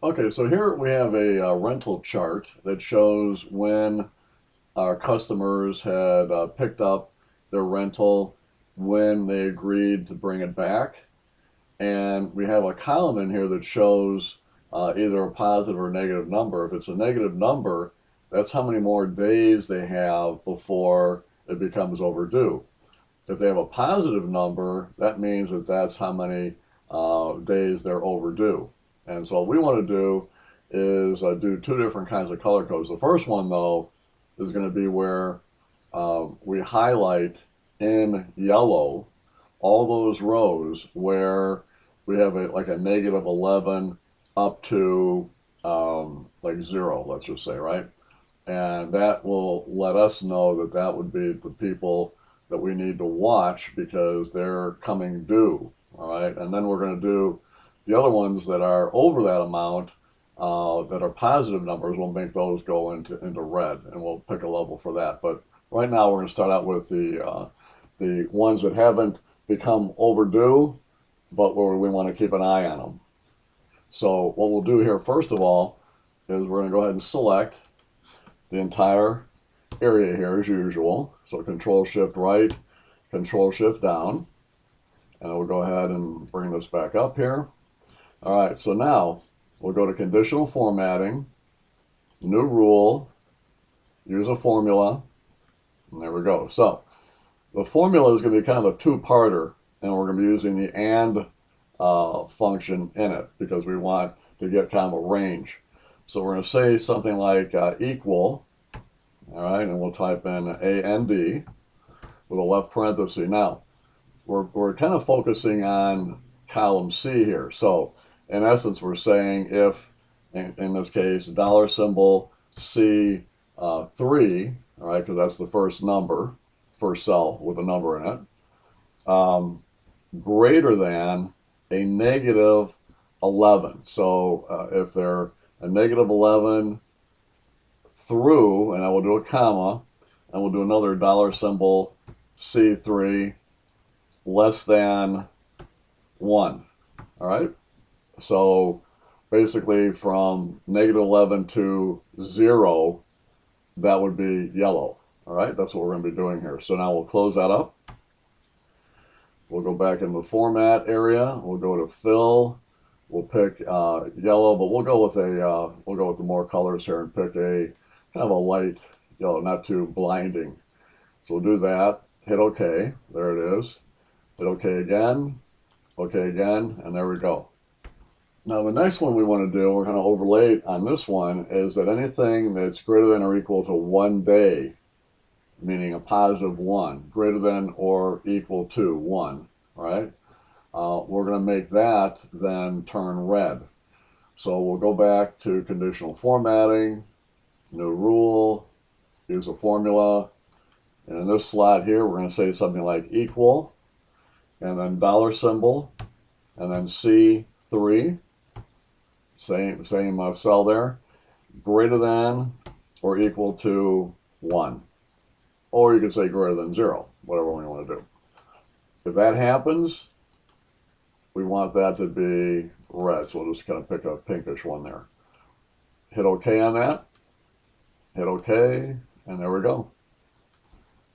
Okay, so here we have a rental chart that shows when our customers had picked up their rental, when they agreed to bring it back. And we have a column in here that shows either a positive or negative number. If it's a negative number, that's how many more days they have before it becomes overdue. If they have a positive number, that means that that's how many days they're overdue. And so what we want to do is do two different kinds of color codes. The first one, though, is going to be where we highlight in yellow all those rows where we have like a negative 11 up to like 0, let's just say, right? And that will let us know that that would be the people that we need to watch because they're coming due, all right? And then we're going to do the other ones that are over that amount that are positive numbers. We'll make those go into red, and we'll pick a level for that. But right now we're going to start out with the ones that haven't become overdue, but where we want to keep an eye on them. So what we'll do here, first of all, is we're going to go ahead and select the entire area here as usual. So Control Shift right, Control Shift down, and we'll go ahead and bring this back up here. All right, so now we'll go to conditional formatting, new rule, use a formula, and there we go. So the formula is going to be kind of a two-parter, and we're going to be using the AND function in it because we want to get kind of a range. So we're going to say something like equal, all right, and we'll type in AND with a left parenthesis. Now, we're kind of focusing on column C here. So in essence, we're saying if, in this case, dollar symbol C3, all right, because that's the first number, first cell with a number in it, greater than a negative 11. So if they're a negative 11 through, and I will do a comma, and we'll do another dollar symbol C3 less than 1. All right? So basically from negative 11 to 0, that would be yellow. All right? That's what we're going to be doing here. So now we'll close that up. We'll go back in the format area. We'll go to fill. We'll pick yellow, but we'll go with the more colors here and pick a kind of a light yellow, not too blinding. So we'll do that. Hit OK. There it is. Hit OK again, and there we go. Now the next one we want to do, we're going to overlay on this one, is that anything that's greater than or equal to 1 day, meaning a positive 1, greater than or equal to 1, right? We're going to make that then turn red. So we'll go back to conditional formatting, new rule, use a formula, and in this slot here, we're going to say something like equal, and then dollar symbol, and then C3, same cell there, greater than or equal to 1. Or you can say greater than 0, whatever one you want to do. If that happens, we want that to be red, so we'll just kind of pick a pinkish one there. Hit OK on that, hit OK, and there we go.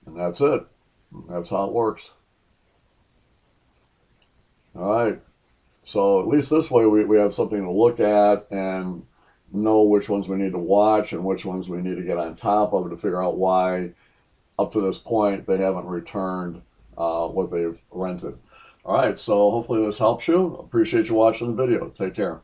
And that's it. That's how it works. All right. So at least this way we have something to look at and know which ones we need to watch and which ones we need to get on top of to figure out why up to this point they haven't returned what they've rented. All right, so hopefully this helps you. Appreciate you watching the video. Take care.